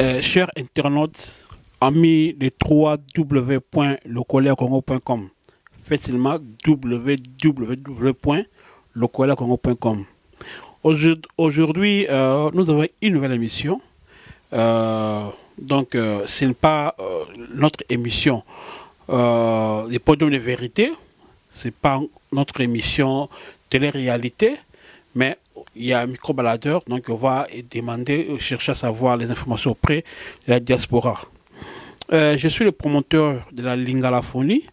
Chers internautes, amis de www.lecolèrecongo.com, facilement www.lecolèrecongo.com. Aujourd'hui, nous avons une nouvelle émission. Ce n'est pas notre émission des podiums de vérité, ce n'est pas notre émission télé-réalité, mais il y a un micro-baladeur, donc on va demander, chercher à savoir les informations auprès de la diaspora. Je suis le promoteur de la Lingalaphonie,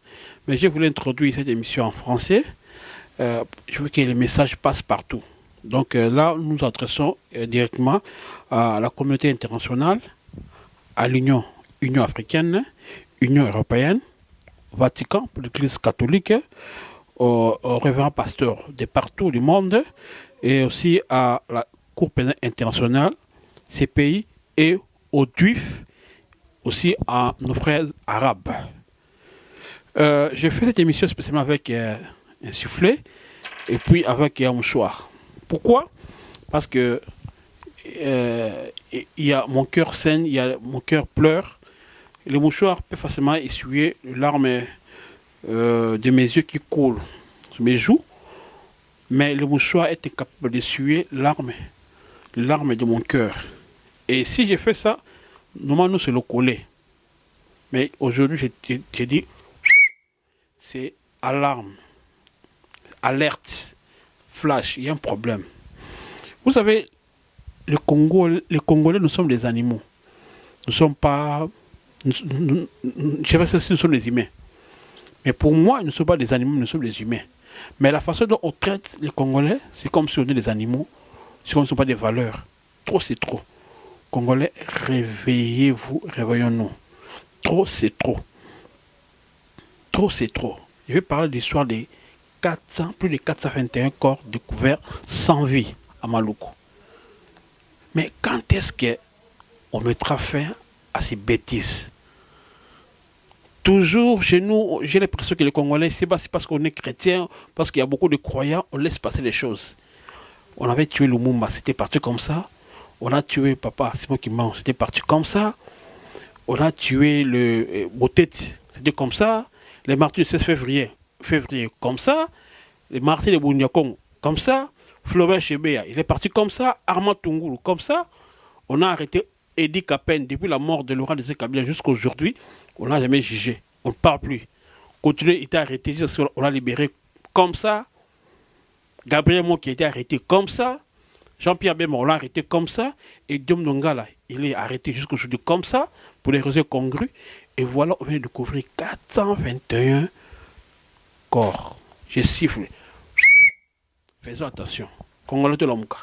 mais je voulais introduire cette émission en français. Je veux que les messages passent partout. Donc là, nous nous adressons directement à la communauté internationale, à l'Union africaine, Union européenne, Vatican pour l'Église catholique, aux révérends pasteurs de partout du monde, et aussi à la Cour pénale internationale, ces pays, et aux Juifs, aussi à nos frères arabes. Je fais cette émission spécialement avec un soufflet et puis avec un mouchoir. Pourquoi? Parce que il y a mon cœur saigne, il y a mon cœur pleure. Le mouchoir peut facilement essuyer les larmes de mes yeux qui coulent sur mes joues, mais le mouchoir est incapable d'essuyer les larmes de mon cœur. Et si j'ai fait ça, normalement nous c'est le coller. Mais aujourd'hui j'ai dit, c'est alarme, alerte, flash, il y a un problème. Vous savez, les Congolais, nous sommes des animaux. Nous ne sommes pas... je ne sais pas si nous sommes des humains. Mais pour moi, nous ne sommes pas des animaux, nous sommes des humains. Mais la façon dont on traite les Congolais, c'est comme si on était des animaux, c'est comme si on ne sont pas des valeurs. Trop, c'est trop. Congolais, réveillez-vous, réveillons-nous. Trop, c'est trop. Trop, c'est trop. Je vais parler de l'histoire des plus de 421 corps découverts sans vie à Maluku. Mais quand est-ce qu'on mettra fin à ces bêtises? Toujours chez nous, j'ai l'impression que les Congolais, c'est parce qu'on est chrétien, parce qu'il y a beaucoup de croyants, on laisse passer les choses. On avait tué Lumumba, c'était parti comme ça. On a tué Papa Simon Kimbangu, c'était parti comme ça. On a tué le Boteti, c'était comme ça. Les martyrs du 16 février, comme ça. Les martyrs de Bunyakongo, comme ça. Flaubert Chebeya, il est parti comme ça. Armand Tungulu, comme ça. On a arrêté Edi Kapen depuis la mort de Laurent Désiré Kabila jusqu'à aujourd'hui. On n'a jamais jugé. On ne parle plus. Continuer, il était arrêté jusqu'à l'a libéré comme ça. Gabriel Mo qui a été arrêté comme ça. Jean-Pierre Bemba, on l'a arrêté comme ça. Et Diom Nongala, il est arrêté jusqu'à aujourd'hui comme ça, pour des raisons congrues. Et voilà, on vient de découvrir 421 corps. J'ai sifflé. Faisons attention. Congolais de l'Omka.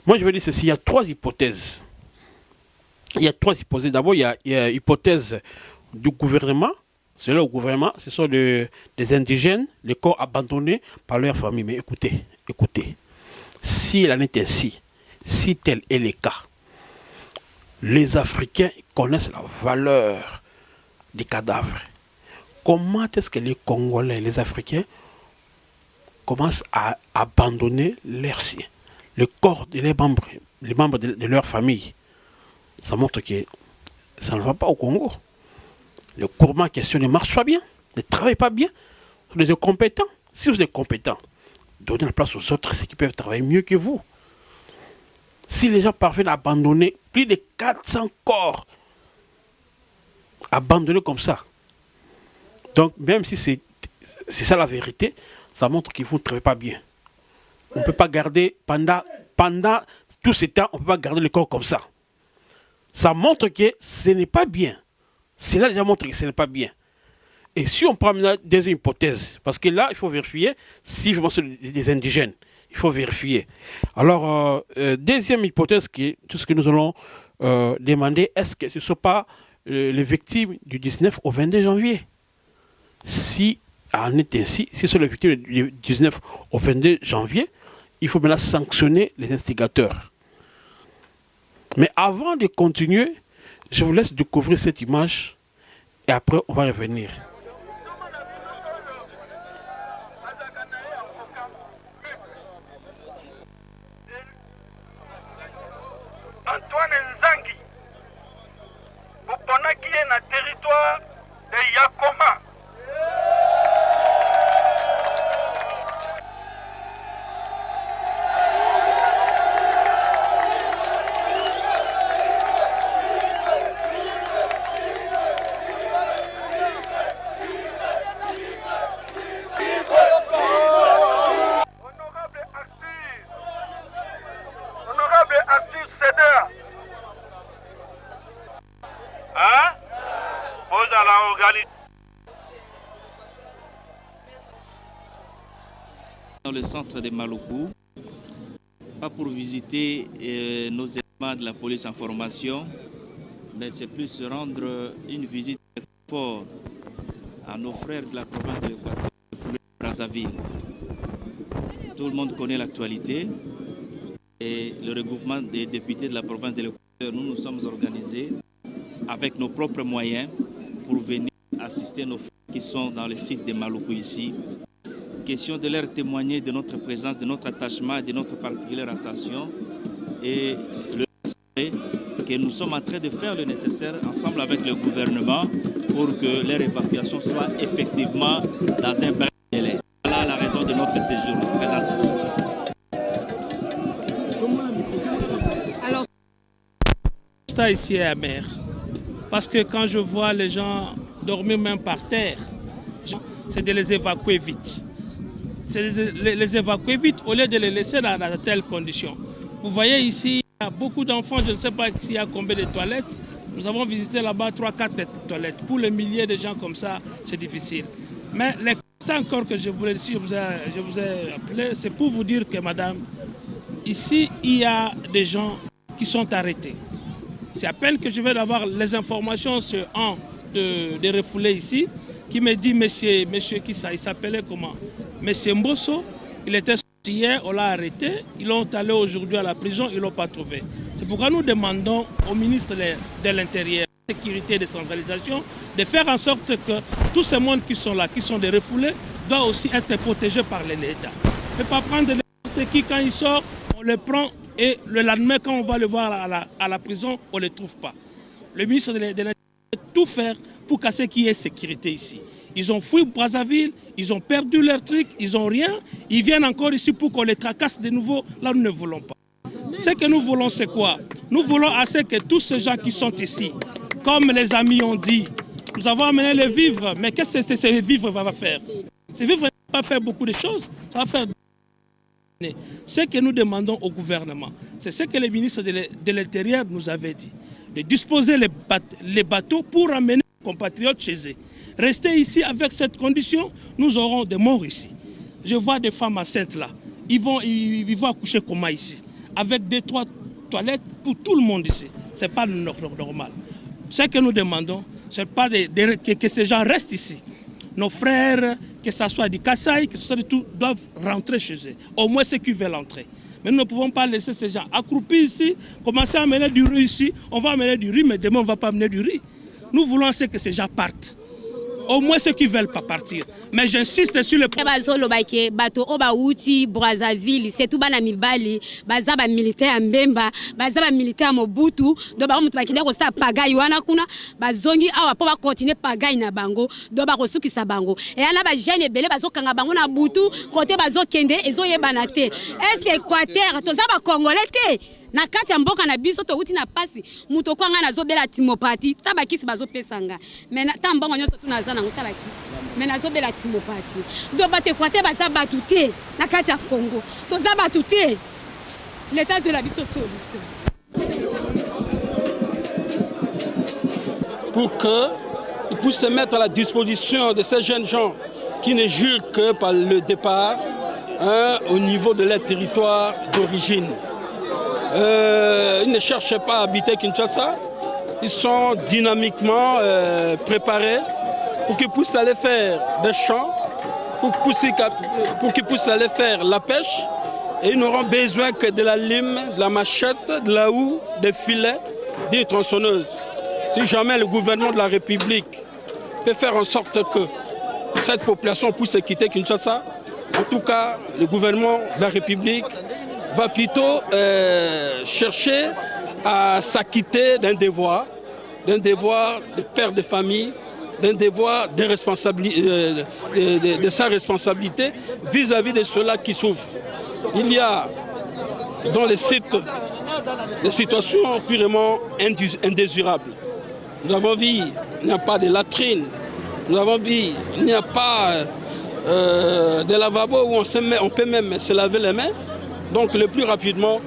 Moi, je veux dire ceci, il y a trois hypothèses. D'abord, il y a l'hypothèse du gouvernement. C'est là au gouvernement, ce sont des indigènes, les corps abandonnés par leur famille. Mais écoutez, si il en est ainsi, si tel est le cas, les Africains connaissent la valeur des cadavres. Comment est-ce que les Congolais, les Africains, commencent à abandonner leurs siens, le corps de les membres de leur famille? Ça montre que ça ne va pas au Congo. Le gouvernement en question ne marche pas bien, ne travaille pas bien. Vous êtes compétents. Si vous êtes compétents, donnez la place aux autres, ceux qui peuvent travailler mieux que vous. Si les gens parviennent à abandonner plus de 400 corps, abandonnés comme ça, donc même si c'est ça la vérité, ça montre qu'ils ne travaillent pas bien. On ne peut pas garder, pendant tout ce temps, on ne peut pas garder le corps comme ça. Ça montre que ce n'est pas bien. Cela déjà montre que ce n'est pas bien. Et si on prend maintenant des hypothèses, parce que là, il faut vérifier si vraiment c'est des indigènes. Il faut vérifier. Alors, deuxième hypothèse, tout ce que nous allons demander, est-ce que ce ne sont pas les victimes du 19 au 22 janvier? Si en est ainsi, si ce sont les victimes du 19 au 22 janvier, il faut maintenant sanctionner les instigateurs. Mais avant de continuer, je vous laisse découvrir cette image et après on va revenir. Antoine Nzangi boponaki ye na territoire de Yakoma. Honorable Arthur Seder. Hein? Vous allez organiser. Dans le centre de Maluku, pas pour visiter nos éléments de la police en formation, mais c'est plus rendre une visite forte à nos frères de la province de l'Équateur, de Brazzaville. Tout le monde connaît l'actualité et le regroupement des députés de la province de l'Équateur, nous nous sommes organisés avec nos propres moyens pour venir assister nos frères qui sont dans le site de Maluku ici. Question de leur témoigner de notre présence, de notre attachement, de notre particulière attention et le que nous sommes en train de faire le nécessaire ensemble avec le gouvernement pour que leur évacuation soit effectivement dans un bref délai. Voilà la raison de notre séjour, notre présence ici. Alors, ça ici est amer. Parce que quand je vois les gens dormir même par terre, c'est de les évacuer vite. C'est de les évacuer vite au lieu de les laisser dans de telles conditions. Vous voyez ici, il y a beaucoup d'enfants, je ne sais pas s'il y a combien de toilettes. Nous avons visité là-bas 3-4 toilettes. Pour les milliers de gens comme ça, c'est difficile. Mais les constats encore que je voulais dire, je vous ai appelé, c'est pour vous dire que madame, ici, il y a des gens qui sont arrêtés. C'est à peine que je vais avoir les informations sur un de refoulés ici, qui me dit, monsieur qui ça, il s'appelait comment? Monsieur Mbosso, il était hier, on l'a arrêté, ils l'ont allé aujourd'hui à la prison, ils ne l'ont pas trouvé. C'est pourquoi nous demandons au ministre de l'Intérieur, de la Sécurité et de la Centralisation, de faire en sorte que tous ces mondes qui sont là, qui sont des refoulés, doivent aussi être protégés par l'État. Ne pas prendre n'importe qui quand il sort, on le prend et le lendemain, quand on va le voir à la prison, on ne le trouve pas. Le ministre de l'Intérieur doit tout faire pour casser qu'il y ait sécurité ici. Ils ont fui Brazzaville, ils ont perdu leur truc, ils n'ont rien. Ils viennent encore ici pour qu'on les tracasse de nouveau. Là, nous ne voulons pas. Ce que nous voulons, c'est quoi? Nous voulons assez que tous ces gens qui sont ici, comme les amis ont dit, nous avons amené les vivres, mais qu'est-ce que ces vivres va faire? Ces vivres ne vont pas faire beaucoup de choses, ça va faire... Ce que nous demandons au gouvernement, c'est ce que le ministre de l'Intérieur nous avait dit, de disposer les bateaux pour amener les compatriotes chez eux. Rester ici avec cette condition, nous aurons des morts ici. Je vois des femmes enceintes là. Ils vont accoucher comment ici? Avec 2-3 toilettes pour tout le monde ici. Ce n'est pas normal. Ce que nous demandons, c'est pas que ces gens restent ici. Nos frères, que ce soit du Kasaï, que ce soit de tout, doivent rentrer chez eux. Au moins ceux qui veulent entrer. Mais nous ne pouvons pas laisser ces gens accroupis ici, commencer à amener du riz ici. On va amener du riz, mais demain on ne va pas amener du riz. Nous voulons que ces gens partent. Au moins ceux qui ne veulent pas partir. Mais j'insiste sur le point. Bato oba uti Brazzaville, c'est tout bana mibali, bazaba militaire mbemba, bazaba militaire mobutu, do ba mutu bakinde ko sta pagai wana kuna, bazongi awa po ba continuer pagai na bango, do ba kosuki sa bango. Et ana ba jeune belé bazokanga bango na butu, côté bazokende ezoyebana te. Est Équateur, to za ba congolais te. Na kati ya mboka na biso to uti na pasi muto kwanga na zobela timopati tabakisi bazopesanga mais ta mbongo nyoto tunaza na tabakisi mais na zobela timopati do bate kwate baza batute na kati ya Congo to za batute l'état de la biso solution pour qu'ils puissent se mettre à la disposition de ces jeunes gens qui ne jurent que par le départ au niveau de leur territoire d'origine. Ils ne cherchent pas à habiter Kinshasa. Ils sont dynamiquement préparés pour qu'ils puissent aller faire des champs, pour qu'ils puissent aller faire la pêche. Et ils n'auront besoin que de la lime, de la machette, de la houe, des filets, des tronçonneuses. Si jamais le gouvernement de la République peut faire en sorte que cette population puisse quitter Kinshasa, en tout cas, le gouvernement de la République va plutôt chercher à s'acquitter d'un devoir de père de famille, d'un devoir de sa responsabilité vis-à-vis de ceux-là qui souffrent. Il y a dans les sites des situations purement indésirables. Nous avons vu, il n'y a pas de latrines. Nous avons vu, il n'y a pas de lavabo où on peut même se laver les mains. Donc le plus rapidement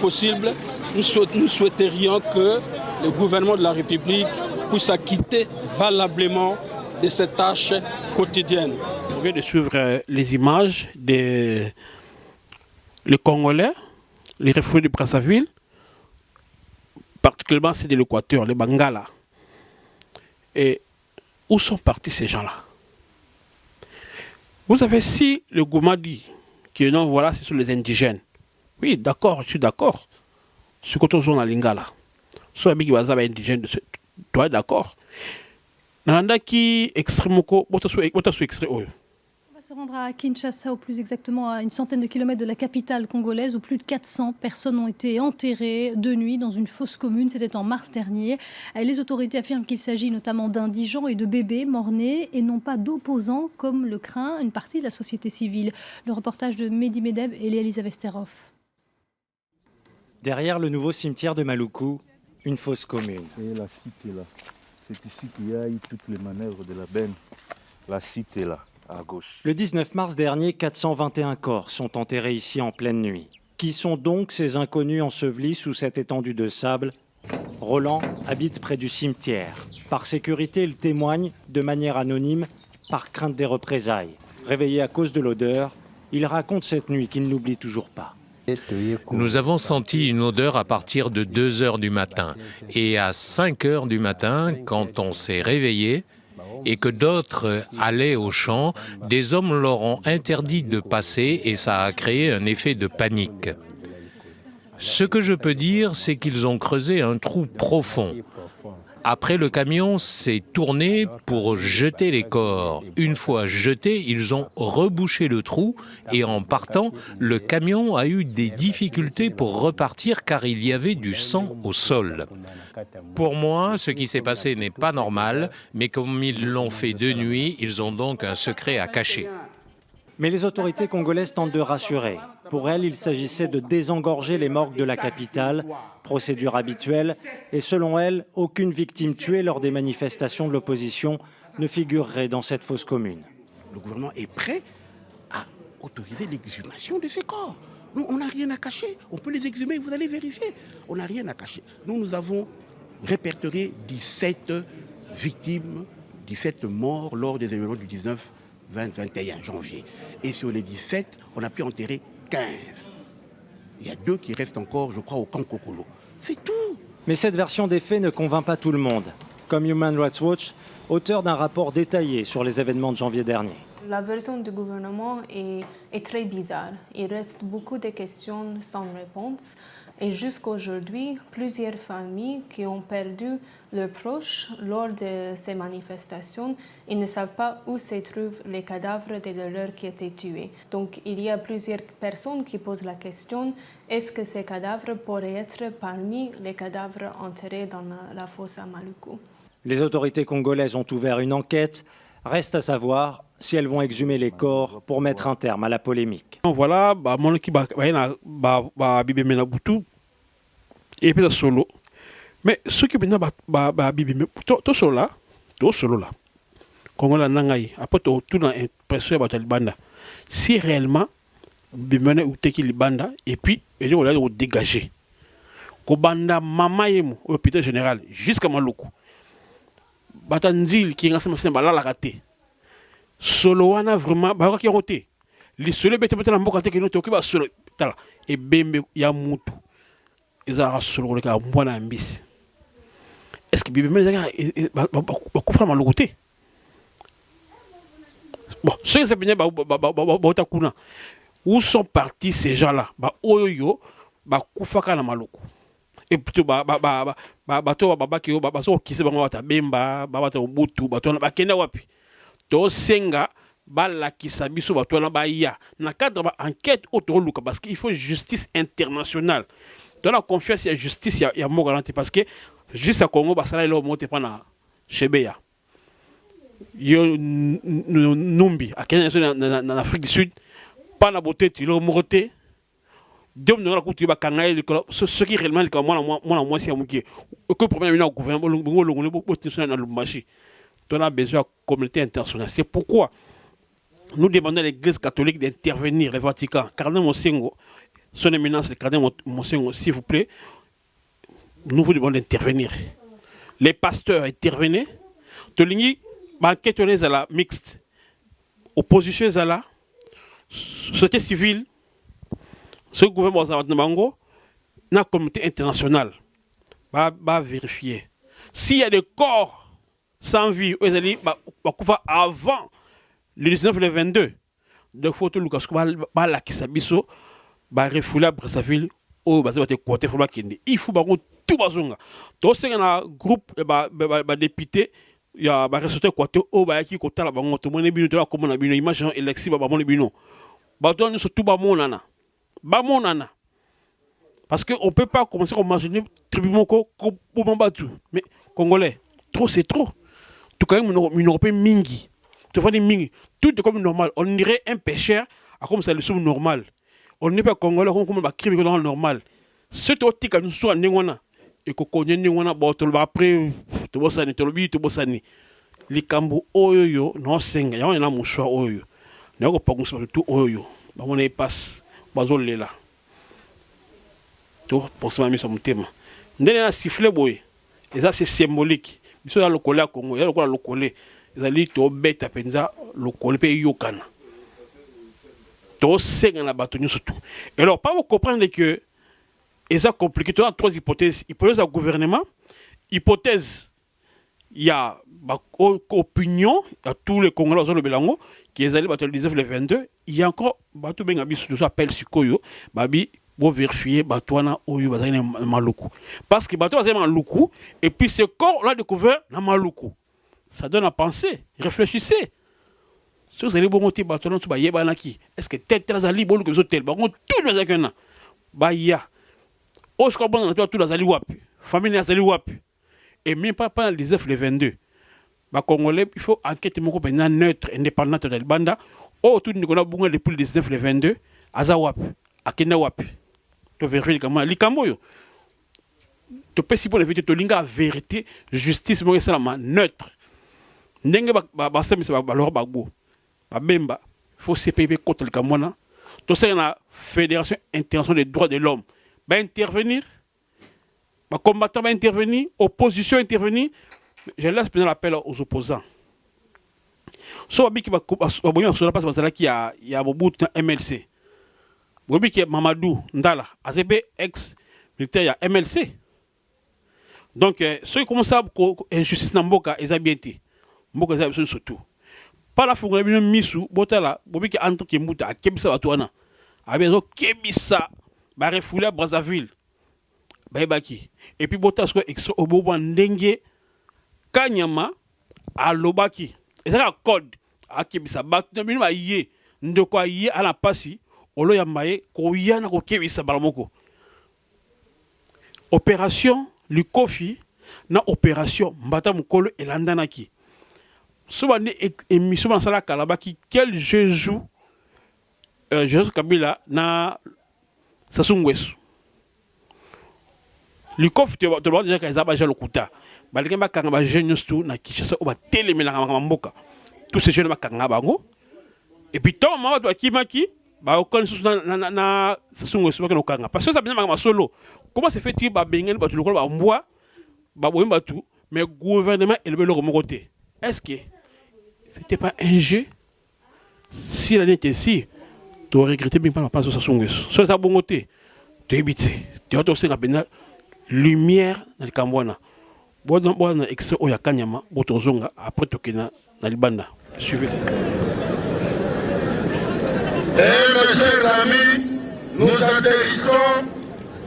possible, nous souhaiterions que le gouvernement de la République puisse s'acquitter valablement de ces tâches quotidiennes. On vient de suivre les images des Congolais, les réfugiés de Brazzaville, particulièrement ceux de l'Équateur, les Bangala. Et où sont partis ces gens-là? Vous savez, si le gouvernement dit que non, voilà, ce sont les indigènes, oui, d'accord, je suis d'accord. Ce que tu as Lingala, soit qui va indigène, toi d'accord. Nanda qui extrême ko, extrait. On va se rendre à Kinshasa, ou plus exactement à une centaine de kilomètres de la capitale congolaise, où plus de 400 personnes ont été enterrées de nuit dans une fosse commune. C'était en mars dernier. Les autorités affirment qu'il s'agit notamment d'indigents et de bébés morts-nés et non pas d'opposants, comme le craint une partie de la société civile. Le reportage de Mehdi Medeb et Elisabeth Steroff. Derrière le nouveau cimetière de Maluku, une fosse commune. Et la cité là, c'est ici qu'il y a eu toutes les manœuvres de la benne. La cité là, à gauche. Le 19 mars dernier, 421 corps sont enterrés ici en pleine nuit. Qui sont donc ces inconnus ensevelis sous cette étendue de sable? Roland habite près du cimetière. Par sécurité, il témoigne de manière anonyme, par crainte des représailles. Réveillé à cause de l'odeur, il raconte cette nuit qu'il n'oublie toujours pas. Nous avons senti une odeur à partir de 2 heures du matin. Et à 5 heures du matin, quand on s'est réveillé et que d'autres allaient au champ, des hommes leur ont interdit de passer et ça a créé un effet de panique. Ce que je peux dire, c'est qu'ils ont creusé un trou profond. Après, le camion s'est tourné pour jeter les corps. Une fois jetés, ils ont rebouché le trou et en partant, le camion a eu des difficultés pour repartir car il y avait du sang au sol. Pour moi, ce qui s'est passé n'est pas normal, mais comme ils l'ont fait de nuit, ils ont donc un secret à cacher. Mais les autorités congolaises tentent de rassurer. Pour elles, il s'agissait de désengorger les morgues de la capitale, procédure habituelle, et selon elles, aucune victime tuée lors des manifestations de l'opposition ne figurerait dans cette fosse commune. Le gouvernement est prêt à autoriser l'exhumation de ces corps. Nous, on n'a rien à cacher. On peut les exhumer, vous allez vérifier. On n'a rien à cacher. Nous avons répertorié 17 victimes, 17 morts lors des événements du 19-21 janvier. Et sur les 17, on a pu enterrer 15. Il y a 2 qui restent encore, je crois, au camp Kokolo. C'est tout. Mais cette version des faits ne convainc pas tout le monde. Comme Human Rights Watch, auteur d'un rapport détaillé sur les événements de janvier dernier. La version du gouvernement est très bizarre. Il reste beaucoup de questions sans réponse. Et jusqu'à aujourd'hui, plusieurs familles qui ont perdu leurs proches lors de ces manifestations, ils ne savent pas où se trouvent les cadavres de leurs qui étaient tués. Donc il y a plusieurs personnes qui posent la question, est-ce que ces cadavres pourraient être parmi les cadavres enterrés dans la fosse à Maluku? Les autorités congolaises ont ouvert une enquête. Reste à savoir si elles vont exhumer les corps pour mettre un terme à la polémique. Voilà, mon équipe et puis solo. Mais ce qui est tout solo là, Congola nangai, après tout dans impression à Talibanda. Si réellement, bimene ou teki libanda et puis il on a dégager. Kobanda mama yemu au hôpital général jusqu'à Maluku. Batanzil qui est ensemble c'est la raté. Solo wana vraiment ba qui roté. Les solo bete bete na mboka te que nous tokiba solo tala et bembe ya mutu. Ils ont solo le cas mwana mbisi. Est-ce que bimene ba kufra Maluku? Bon, ce qui s'est passé, où sont partis ces gens-là? Oyoyo, Koufaka na Maluku. Et plutôt, qui se bat Bemba, Butu, Bakenda Wapi. To Senga, Bala qui s'abisso, Batola Baya. Na cadre d'enquête autour de parce qu'il faut justice internationale. Dans la confiance, il y a justice, il y a mot garanti. Parce que juste à Congo, bah, ça là, il a monté pendant Chebeya. Il y a Numbi, à Kenya, en Afrique du Sud, pas la beauté, il a monté. Dieu ne raconte pas ce qui réellement est moi, c'est un qui. Que problème au gouvernement, on a besoin de la communauté internationale. C'est pourquoi nous demandons à l'Église catholique d'intervenir, le Vatican. Cardinal Monsengo, son éminence, le cardinal Monsengo, s'il vous plaît, nous vous demandons d'intervenir. Les pasteurs intervenez. Tolingi, banquette à la mixte, opposition à la société civile, ce gouvernement de Mango, la communauté internationale va vérifier. S'il y a des corps sans vie, avant le 19 et le 22, de photos Lucas ba la kisabiso ba refoula Brazzaville au bazé côté faut bakindi il faut ba tout bazonga to c'est un groupe ba député il y a ba ressortir côté au ba ki kota la bango to mone bino to comme na bino image élection ba mone bino ba to surtout ba monana parce que on peut pas commencer à imaginer tribunal ko pour battu mais congolais trop c'est trop tout quand même une européen mingi. Tu vois, tout est comme normal. On dirait un pêcheur à comme ça le sous normal. On n'est pas congolais comme un crime normal. Ce qui est nous soit ningwana et que connaît ningwana botol après to bosani to lobi to bosani. Likambo oyo no senga ya na muswa oyo. Na ko pa muswa tout oyo. Ba mona passe bazolela. To posama mi som tema. Ndene na siffler boy. Et ça c'est symbolique. Biso ya lokole ya Congo, ya lokole lokole. Zali to beta penza lokole pe yokana. To senga na bato surtout. Et alors pas vous comprendre que et ça compliqué. Tu as trois hypothèses. Hypothèse à gouvernement, hypothèse il y a opinion à tous les Congolais dans le Belango qui est allé battre le 19 le 22. Il y a encore bato ben abi sous appel sikoyo babi pour vérifier batouana oyo bazali maluku parce que bato bazali maluku et puis ce corps là découvert na maluku. Ça donne à penser, réfléchissez. Si vous allez bon côté bateau sur Bayebanaki, est-ce que tel azali bon que tel bon tout les akena Baya. Au scobon dans tout azali wap. Famille azali wap. Et même pas le 19 le 22. Ba congolais, il faut enquêter mon groupe neutre indépendante de Banda. Oh tout nous connaît bon depuis le 19 le 22 azawap. Akena wap. To vérifier comment likambo yo. To pesi pour éviter to linga vérité, justice mo salama neutre. Ndenge ba semisa ba loro bagbo ba bemba faut CPP contre le Cameroun to c'est la Fédération internationale des droits de l'homme va intervenir ba combattant va intervenir opposition intervenir je laisse prendre l'appel aux opposants so abi ki ba bonya so la passe bazala ki ya Mobutu MLC bobi ki Mamadou Ndala ACP ex militaire ya MLC donc ceux comme ça injustice na mboka ezabienti mboka za biso surtout pas la fongola bino misu botala bobiki entre kimbuta akebisa batwana abezo kebisa ba refoula Brazzaville baibaki et puis botasko exo obobo ndenge kanyama alobaki ezaka code akebisa batuna bino baye ndeko aye ala pasi olo ya maye ko yana ko kebisa balamoko opération Lukofi na opération mbata mukolo elandanaki souvent émission dans la Kalabaki quel jeu joue Joseph Kabila na Sassou Nguesso Lukofi te ba déjà kaza ja lokuta balinga ba kanga ba jeune tout na Kinshasa o ba telemela na mboka tous ces jeunes ba kanga bango et puis tant ma ba kimaki ba okon sous na Sassou Nguesso ba kanga parce que ça bien ma solo comment se fait-il ba bengen ba tout le ba mboa ba boyemba tout mais gouvernement élevé le côté est-ce que c'était pas un jeu si l'année était ici tu aurais regretté bien pas sur Sassou Nguesso sur sa bon côté tu éviter tu as aussi la lumière dans le Cameroun bon excès oya kanyama botozonga après tokena na libanda suivez ça. Mes chers amis, nous atterrissons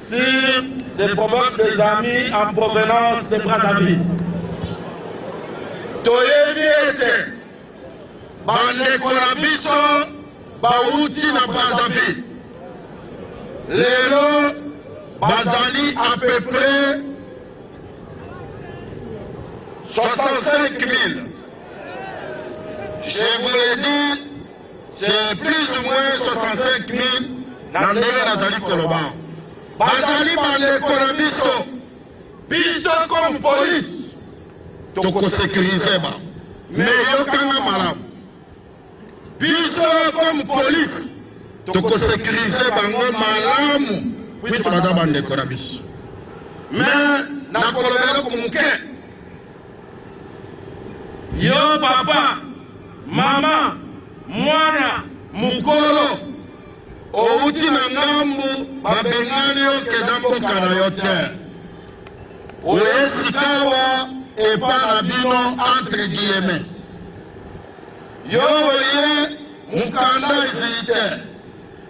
sur des problèmes des amis en provenance de Brazzaville. Toyebi ete bandeko na biso bauti na Brazzaville. Lelo bazali à peu près 65 000. Je vous l'ai dit, c'est plus ou moins 65 000 dans ndenge nazali koloba. Bazali bandeko na biso, biso comme police, tokosécuriser ba. Mais yokanga malamu. Biso comme police, tokosécuriser bango malamu, puisque baza bandeko na biso. Mais nakolobela kumuke. Yo papa, mama, mwana, mukolo, outi na ngambu, babengani yo keza mboka na yo te. Oyesikawa epa na bino entre guillemets. Yo oye mukanda ezili te.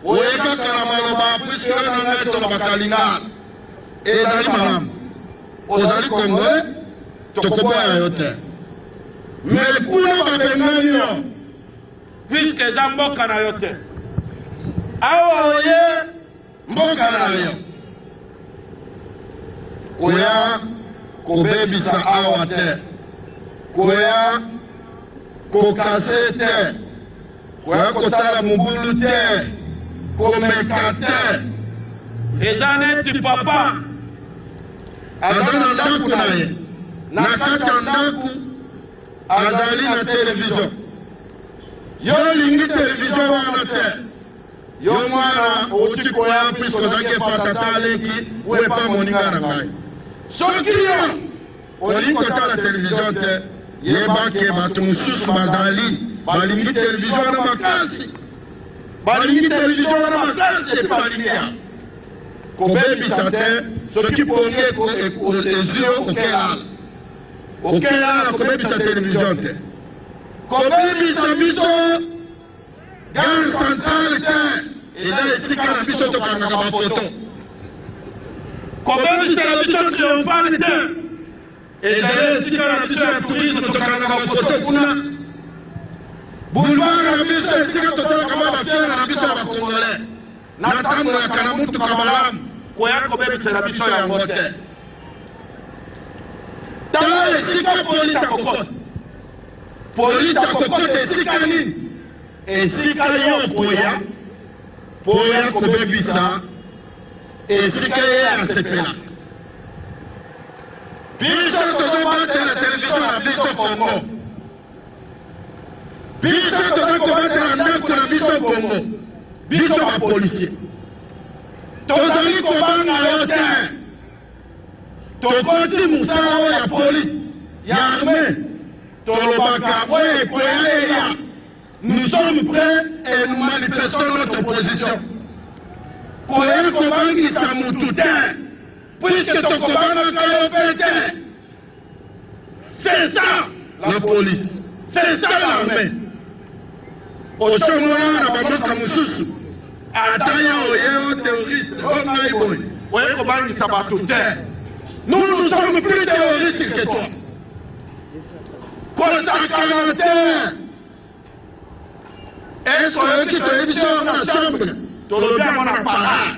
Oye kaka na maloba puisque yo na ngai tolobaka lingala. Ezali malamu. Ozali Congolais, tokoboya yo te. Mais kuna babengani yo, puisque eza mboka na yo te. Awa oye mboka na yo. Koya kobebisa awa te. Koya kokase te. Koya kosala mobulu te. Komeka te. Eza neti papa aza na ndako na ye. Na kati ya ndako azali na télévision. Yo lingi télévision wana te. Yo mwana outi koya puisque ozaki epa tata aleki ou epa moninga na ngai. Soki yo olingi kotala télévision te, yebake bato mosusu bazali balingi télévision wana makasi. Balingi télévision wana makasi epa balingi ya. Kobebisa te, soki pongi ezio okelala. Okelala kobebisa télévision te. Kobebisa biso gare centrale te. Eza esika na biso tokangaka bafoto. Kobebisa na biso triomphale te. Ezali esika na biso ya tourisme tokangaka bafoto kuna. Boulevard na biso esika tosalaka bafiere na biso ya bakongolais. Natambolaka na mutuka malamu koya kobebisa na biso yango te. Tala esika polisi akokota. Polisi akokota esika nini? Esika yo koya poya kobebisa esika ye asepela. Biso tozobatela télévision na biso Congo. Biso tozokobatela ndako na biso Congo. Biso bapolisier. Tozali kobanga yo te. Tokoti musala oyo ya polisi, ya armée. Tolobaka oyo ekoya eya. Nous sommes prêts et nous manifestons notre position. Koya kobangisa mutu te, puisque tokobangaka yo pe te. C'est ça la police. C'est ça l'armée. Osomona na bamoka mosusu. Ataya oye o terroriste, o ngai boy. Oye kobangisa bato te. Nous sommes plus terroristes que toi. Kosakana te. Est-ce que tu te dis sur la chambre? Tu le bien mon appareil.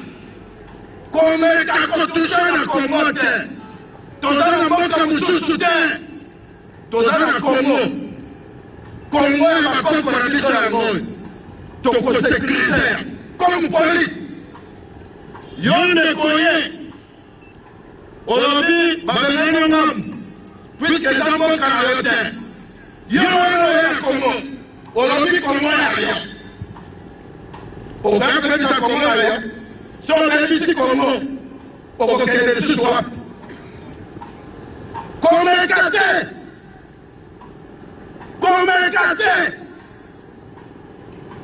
Komeka kotusha na Congo te. Toza na mboka mosusu te. Toza na Congo. Congo ya bakoko na biso yango. Tokosécuriser comme police. Yo ndeko ye. Olobi babengani ngam. Puisque eza mboka na yo te. Yo wana oye na Congo. Olobi Congo ya rien. Okaya kobebisa Congo ya rien. So obebisi Congo, okokende lisusu wapi? Komeka te! Komeka te!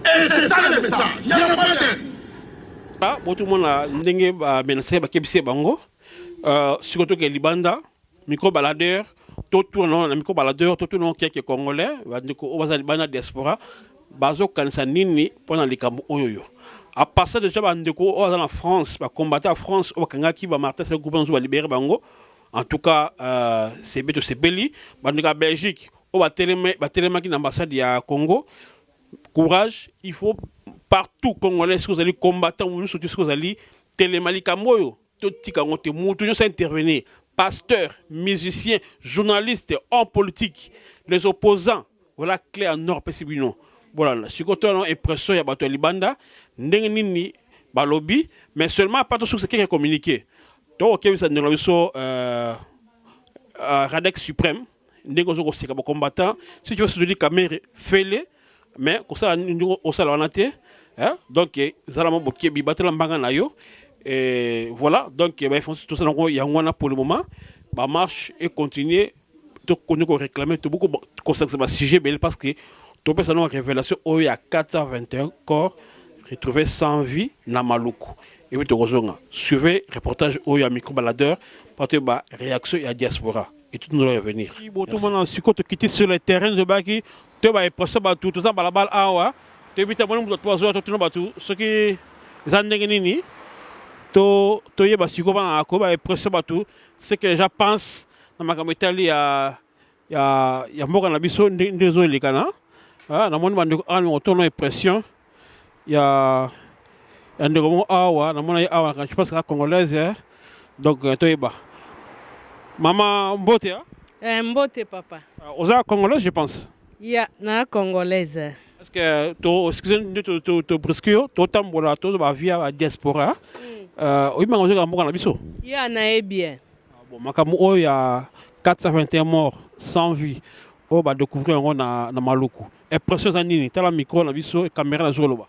Et c'est ça le message. Y'a pas de... Botu mona ndenge menase bakebisi bango. Surtout que libanda, micro-baladeur, tout non, micro-baladeur, tout non qui est congolais, bandeko obaza libanda diaspora, bazo kanisa nini pendant les kambo oyoyo. À passer déjà bandeko obaza en France, ba combattre en France, okanga ki ba Martin se groupe ba libérer bango. En tout cas, c'est beto c'est beli, bandeko Belgique, ba telema ki l'ambassade ya Congo. Courage, il faut partout congolais si vous allez combattre ou si vous allez télémali kamoyo. tout tikangote mutu nyonso intervenir, pasteurs, musiciens, journalistes, hommes politiques, les opposants, voilà clé en or pesibino. Voilà, si côté on impression ya bato libanda, ndenge nini balobi, mais seulement pas tout ce qui est communiqué. Donc OK, ça nous so Radex suprême, ndenge ozo ko sika ba combattant, si tu veux se dire caméra, fais-le, mais comme ça on ça la naté, hein? Donc zalama boké bi batela mbanga na yo. Et voilà, donc il faut tout ça il y a un pour le moment, bah marche et continuer tout qu'on réclamer tout beaucoup concernant ce sujet parce que tout ça nous révélation où il y a 421 corps retrouvés sans vie na Maluku. Et puis tout suivez reportage où il y a micro baladeur parce que bah réaction il y a diaspora et tout nous revenir. Tout le monde si quand tu quittes sur le terrain de baki, tu vas passer bah tout ça la balle awa, tu vas te voir nous 3 heures tout le monde ce qui zandengenini to yeba siko bana akoba et pression batou c'est que les gens pensent na makambo Italie ya mboka na biso ndezo likana ah na moni bande an otono pression ya ndeko mo awa na mona awa je pense que la congolaise donc to yeba maman mbote mbote papa oza congolaise je pense ya na congolaise. Est-ce que to excusez-nous to brusquer to tambola to ba via la diaspora. Oui, mais on a un biso. Il y en a bien. Bon, il y a 421 morts sans vie. On va découvrir na Maluku. Impression zanini, t'as la micro na biso et caméra na zoloba.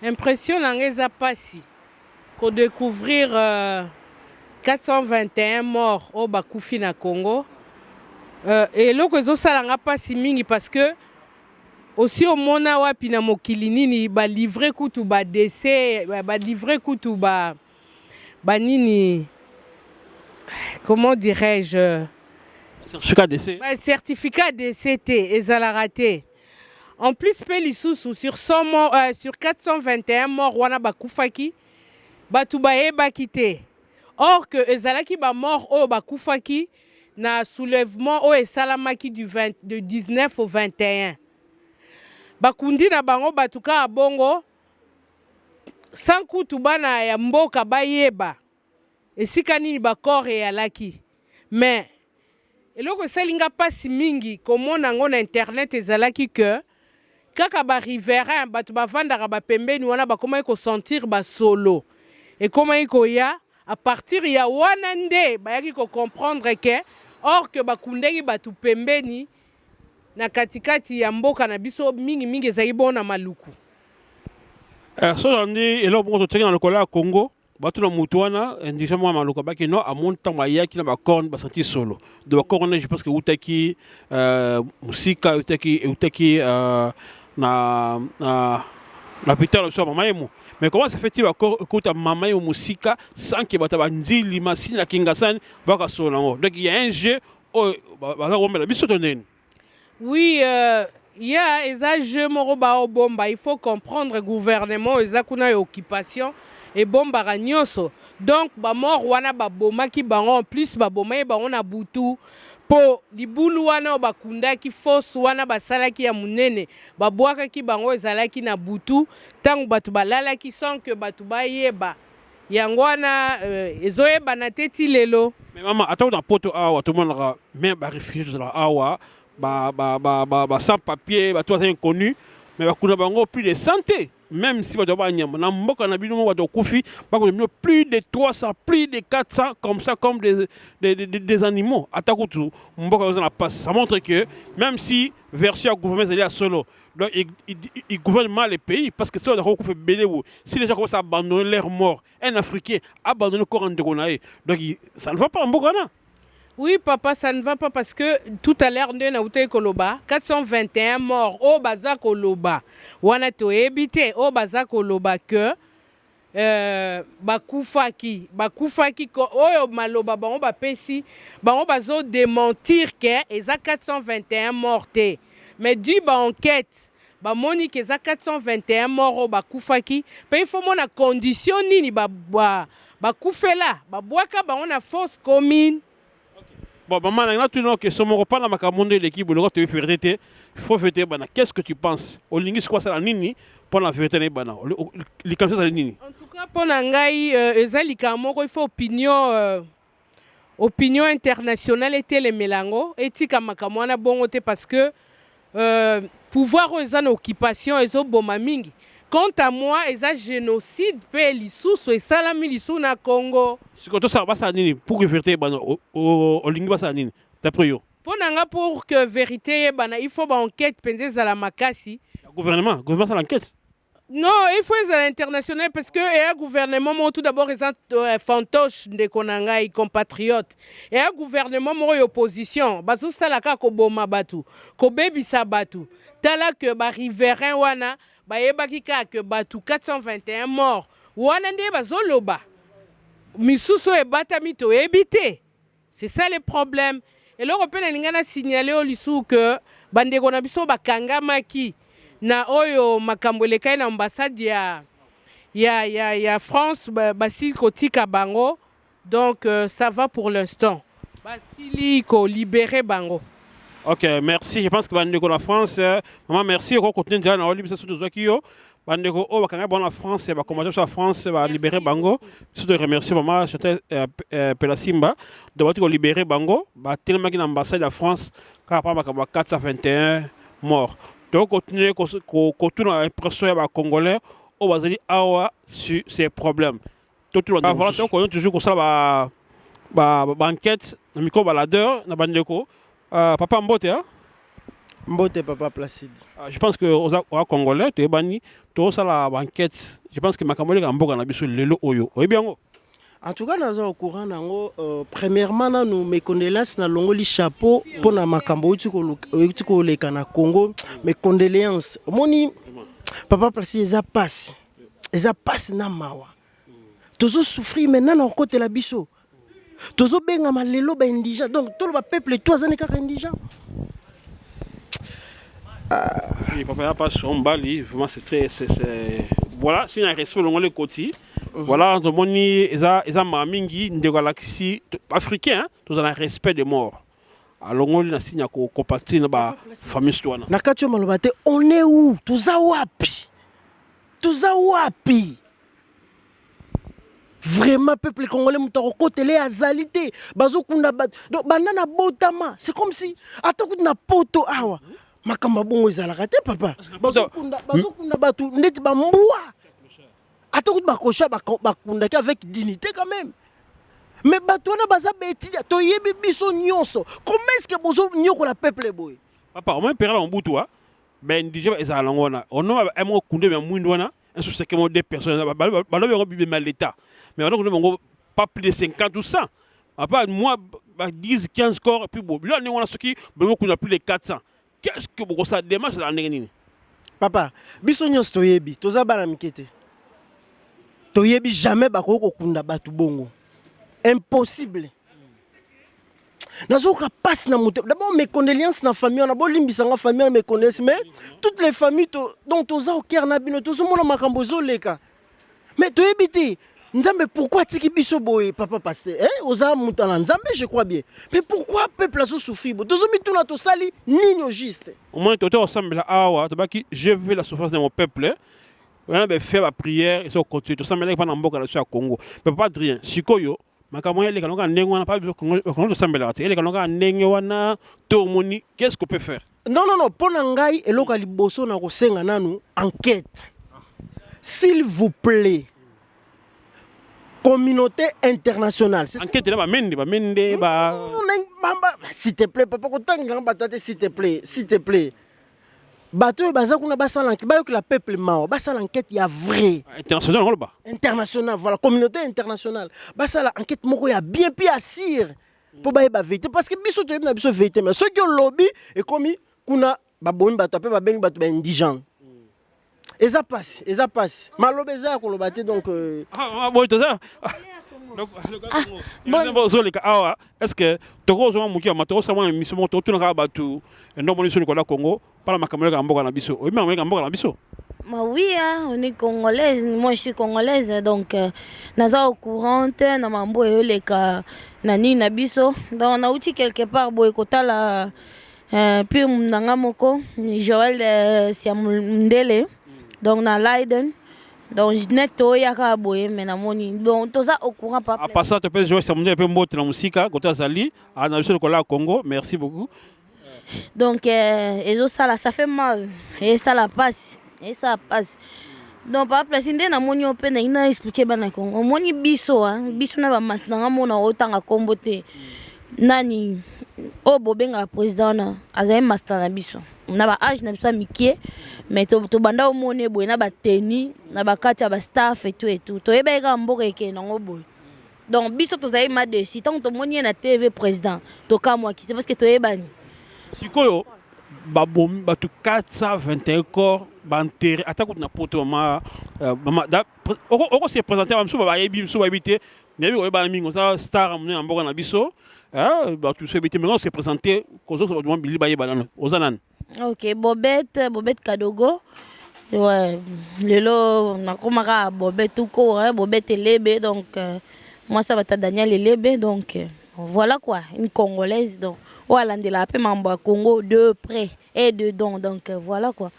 Impression n'engage pas si. Qu'on découvrir 421 morts au Bakoufi na Congo. Et là que ça n'engage pas si mingi parce que aussi au mona wapi na mokili nini ba livrer kutu ba décès ba livrer kutu ba nini comment dirais-je certificat décès certificat décès ezala raté en plus pe lisusu sur 100 morts sur 421 morts wana bakufaki batu ba ebaki te or que ezalaki ba mort o bakufaki na soulèvement o esalamaki du 19 au 21 bakundi na bango batuka bongo sans kutu bana ya mboka bayeba esika nini bakore ya laki mais eloko selinga pasi mingi komona ngo na internet ezalaki que kaka ba riverain batu bavandaka bapembeni wana bakoma ko sentir ba solo et comment iko ya à partir ya wana nde bayaki ko comprendre que or que bakundeki batu pembeni na katikati ya mboka na biso mingi ezali bona Maluku. So on dit et là on dans le cola Congo, batu na mutuana indigestement Maluku baki no a montant maya qui na ba corne ba senti solo. De ba corne je pense que utaki musika utaki na l'hôpital so mamaemu. Mais comment ça fait-il encore écoute mamaemu musika sans que bata banzili masina kingasani baka solo. Donc il y a un jeu ba on la biso tonene. Oui, il y a des jeux moroba bomba. Il faut comprendre le gouvernement, les akuna occupation et bomba ranyoso. Donc, ba mort wana ba boma ki bango en plus ba boma e bango na butu po libulu wana ba kunda ki fos wana ba sala ki ya munene ba boaka ki bango ezala ki na butu tangu batu balala ki sans que batu ba yeba yangwana ezoyeba na teti lelo. Mais maman, attends dans poto awa tout le monde même ba réfugié de la awa sans papier, tout inconnu, mais bango plus de santé. Même si on a plus de 300, plus de 400, comme ça, comme des animaux. Ça montre que même si version gouvernement est solo, donc il gouverne mal les pays parce que si les gens commencent à abandonner leurs morts, un Africain abandonne le corps en dégonaï, donc ça ne va pas en Bogana. Oui, papa, ça ne va pas parce que tout à l'heure, on a Koloba, 421 morts au Baza Koloba. On a évité au Baza Koloba que Bakufaki, oh Maloba, on va pesi, on va démentir que les 421 morts. Mais du enquête, Monique, les 421 morts au Bakufaki, il faut mon condition ni Bakufela, Baboaka, on a fausse commune. Bon, maman, il y a tout le monde qui sont morts pendant ma camonde de l'équipe, le reste de vérité, il faut fêter. Qu'est-ce que tu penses? Au linguiste, quoi, c'est la nini pour la vérité, les candidat, c'est la nini. En tout cas, pour Nangaï, il faut opinion internationale était les mélango, et tika makamwana bongote parce que pouvoir aux en occupation et au bomamingi. Quant à moi, ils ont génocide, pe l'issou, et salami l'issou na Congo. Si tu ça va ça nini pour que vérité au linguiste ça nini d'après yo. Pour que vérité il faut une enquête pendant à la makasi. Gouvernement ça l'enquête. Non, il faut à l'international parce que le gouvernement tout d'abord ils ont fantoche de konangai compatriotes. Et un gouvernement moi opposition, baso salaka ko boma batu, ko bebisa batu. Tala que ba riverain wana ba yebaki ka que batu 421 morts. Wana nde bazoloba. Misuso e bata mito ebité. C'est ça le problème. Et l'Européen a signalé au Lissou que bandeko na biso bakanga maki na oyo makambo lekai na ambassade ya France basi kotika bango. Donc ça va pour l'instant. Basili ko libérer bango. OK, merci. Je pense que bandeko la France maman merci ko continuer déjà na olibi ça surtout zakio. Bandeko o bakanga bon la France ba combattre sur la France va libérer bango. Je te remercie maman, j'étais Pelasimba de votre libérer bango, ba tellement que l'ambassade de la France car pas 421 morts. Donc continuer ko tout na impression ya ba congolais au bazali awa sur ces problèmes. Tout le monde voilà donc on toujours comme ça ba enquête na micro baladeur na bandeko papa Mbote hein. Mbote papa Placide. Je pense que aux Congolais, tu es banni, tout ça la banquette. Je pense que Makamole Gamboga n'a biso lelo oyo. Oui bien. En tout cas, nous sommes au courant. Premièrement, nous mes condoléances na longoli chapeau pour na Makambo utiko le kana Congo. Mes condoléances. Moni papa Placide ils a passé na mawa. Tozo souffrir maintenant na côté la biso. Tozo benga malelo ba indigent. Donc tout le peuple toi ça n'est qu'un indigent. Oui, papa, il n'y a pas son bali, vraiment c'est très. Voilà, s'il y a un respect dans le côté, voilà, ils ont mamingi, de galaxie africain, tous ont un respect des morts. Alors, on a signé qu'on compatit dans la famille. Nakatio Malobate, on est où? Tous à wapi? Vraiment, peuple congolais, nous côté les azalités. Bazokunda bat. Donc, banana botama. C'est comme si. Attends, qu'on a poto awa. Makamba bongo ezalaka te papa bazokunda batu ndeti bambwa ata kuti bakosha bakunda avec dignité quand même mais batu wana baza beti toyebi biso nyonso comment est-ce que bozo nyoko la peuple boy papa au moins perdre en boutou ben déjà ezala ngona ono amo kunde be mwindu wana un sur ce que des personnes balo be mal l'état mais on pas plus de 50 ou 100 à part moi 10 15 corps puis bon là on a ce qui ben on a plus de 400. Qu'est-ce que vous avez démarche dans le papa, biso nyos toyebi, toza bana mikete. Toyebi jamais bakoko kunda batu bongo. Impossible. Nazoka passe na moto. D'abord mes condoléances na famille, on a beau limbisanga famille mes condoléances mais toutes les familles dont toza au cœur na bino tozo mona makambo zoleka. Mais toyebi te Nzambe, pourquoi tiki biso boye papa pasteur oza mutala Nzambe je crois bien. Mais pourquoi peuple a souffrir? Tozomi tuna to sali nino juste. Au moins toi ensemble là awa tabaki je veux la souffrance de mon peuple. On a fait la prière et ça continue tout ça mais là pas na mboka là sur Congo. Mais pas de rien. Sikoyo makamwa les kanonga ndenge wana pas Congo to sambela te. Les kanonga ndenge wana to moni qu'est-ce qu'on peut faire? Non pona ngai eloka liboso na ko senga nanu enquête. S'il vous plaît. Communauté internationale. Enquête là, s'il te plaît, papa, s'il te plaît. Bateau bazakuna basala enquête, que la peuple mao, basala enquête il y a vrai. International, voilà, communauté internationale. Basala enquête moko ya bien pi assir pour ba vérité parce que biso te na biso vérité mais ceux qui ont lobby et comme kuna ba boni ba taper ba bengi ba indigent. Eza passe. Malobeza ko lobate donc bon tout ça. Donc est-ce que toko zo muki amato sa mwa mission to tuna ka batu ndomoni sur ko la Congo para makamela ka mboka na biso. O mi mboka na biso. Oui, hein, on est congolaise. Moi, je suis congolaise, donc naza au courant, na mambo les cas nani nabiso. Donc on a outil quelque part boycota la puis nanga moko Joël Siamundele. Donc na Leiden. Donc neto yaka boye mena moni. Donc tout ça au courant pas. À part ça, tu peux jouer Siamundele peu mot na musique côté Azali, à na biso kola Congo. Merci beaucoup. Donc ça fait mal et ça la passe. Et ça passe. Donc par exemple, si na moni open ina expliquer bana Congo. Moni biso biso na ba masnanga mona otanga kombote. Nani o bobenga président na azai master na biso. Na ba âge na biso mikie mais to banda o mone boy na ba teni na ba kati ba staff et tout. To yeba ka mboka ke nango boy. Donc biso to zai ma de si tant to moni na TV président to ka moi qui c'est parce que to yeba ni. Sikoyo babom batu 421 corps banterre attaque na poto mama da oko se présenter mamso ba yebi mso ba habiter nyebi ko ba mingo ça star amne amboka na biso batu se habiter mais on se présenter kozo so ba bili ba yeba na ozanan. OK, Bobette Kadogo. Ouais, lelo nakomaka Bobette ko Bobette Lebe donc moi ça va ta Daniel Lebe donc voilà quoi, une Congolaise donc voilà de la paix mambo Congo de près et de don donc voilà quoi.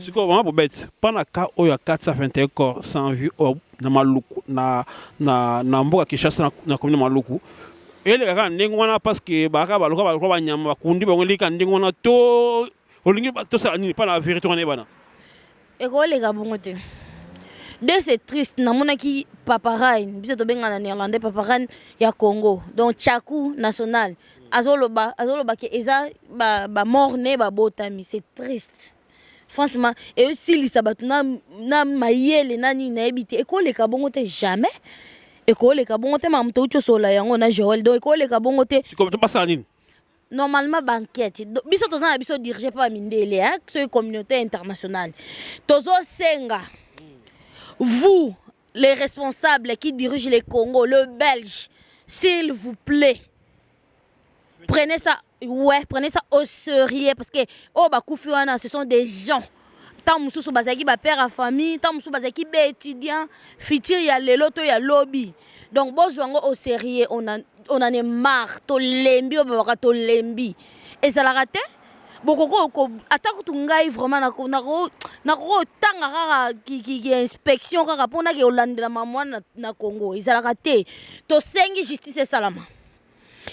C'est quoi vraiment Bobette pendant ka oya 421 corps sans vie na maluku na mboka Kinshasa na commune maluku ele ka ndengwana parce que baka baloka ba nyama kundi ba ngolika ndengwana to olingi to ça ni pas la vérité on est bana. Et ko le ka bongote. De c'est triste namonaki paparain biso to benga na néerlandais paparain ya Congo donc Tchakou national azoloba ke eza ba morne ba botami c'est triste franchement et aussi li sabatu na mayele nani na ebité et ko le ka bongote jamais et ko le ka bongote mamto ucho sola yango na Joël donc ko le ka bongote c'est comme to passa nini normalement banquette biso to za biso dirigé par Mindele hein c'est communauté internationale tozo senga. Vous, les responsables qui dirigent les Congo, le Belge, s'il vous plaît, prenez ça au sérieux parce que ce sont des gens. Tant mususu bazaki ba père à famille, tant mususu bazaki ba étudiant, futur ya leloto ya lobby. Donc bozwango au sérieux, on en est marre, to lembi to lembi. Et ça l'a raté? Bokoko attaque tungai vraiment na tanga kaka ki inspection kaka pona ke olandela mamwa na Congo izalaka te to sengi justice salama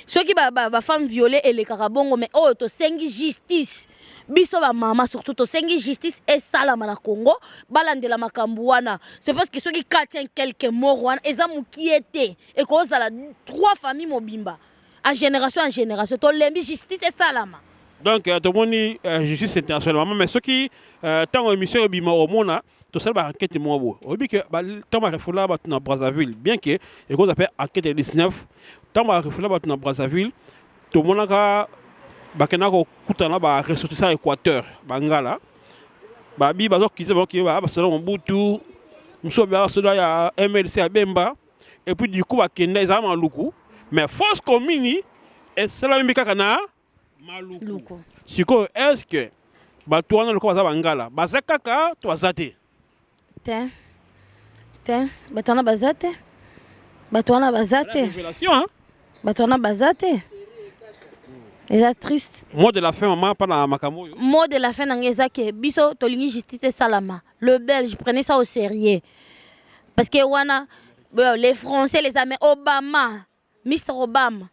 ceux qui ba femme violée et les kaka bongo mais oh to sengi justice biso ba mama surtout to sengi justice et salama na Congo balandela makambu wana c'est parce que ceux qui katien quelques morts wana ezamu qui était et ko sala 3 familles mobimba en génération to lembi justice et salama. Donc, tout le monde justice internationale. Mais ceux qui, tant émission bima au monde, tout ça va enquête moi beau. Au but que tant ma refoula bat na Brazzaville, bien que et qu'on appelle enquête 19, tant ma refoula bat na Brazzaville, tout le monde a bakena ko kutana ba ressortissant Équateur, Bangala. Ba bi bazo qui c'est bon qui va selon Mobutu, muso ba cela ya MLC à Bemba et puis du coup bakenda ezama luku, mais force commune et cela même kana Maluku. Siko, est-ce que Batouana le Kobaza Bangala, Bazakaka, toi Zate? Tiens, Batouana Bazate? Batouana Bazate? Révélation, hein? Batouana Bazate? C'est triste. Mot de la fin, maman, pas dans Makamo. Mot de la fin, dans Ngezake, Biso, Tolini Justice Salama. Le Belge, prenez ça au sérieux. Parce que wana, les Français, les Américains, Obama, Mr. Obama.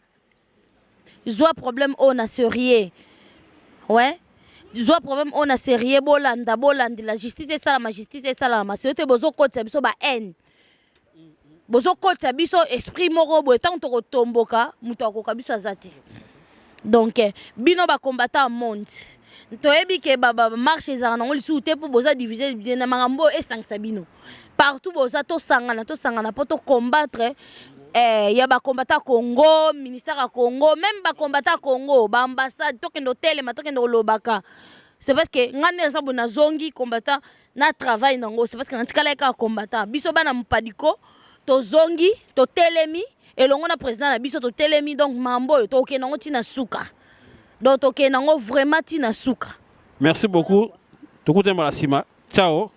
Zoa problème on a sérieux. Ouais. Zoa problème on a sérieux bolanda la justice est salama c'est te bozo kotsa biso ba haine. Bozo kotsa biso esprit moko bo tant to tomboka muto akoka biso azati. Donc bino ba combattant monde. To ebi ke ba marche za na ngoli te pour boza diviser na mangambo et sangsa bino. Partout boza to sangana pour to combattre. Ya ba combattant Congo, ministère à Congo, même ba combattant Congo, ba ambassade, tokendo telema, tokendo lobaka. C'est parce que ngane za bona zongi combattant na travail nango, c'est parce que ntikala ka combattant. Biso bana mpadiko, to zongi, to telemi, et longo na président na biso to telemi donc mambo to kenango tina suka. Donc to kenango vraiment tina suka. Merci beaucoup. Tokutemba la sima. Ciao.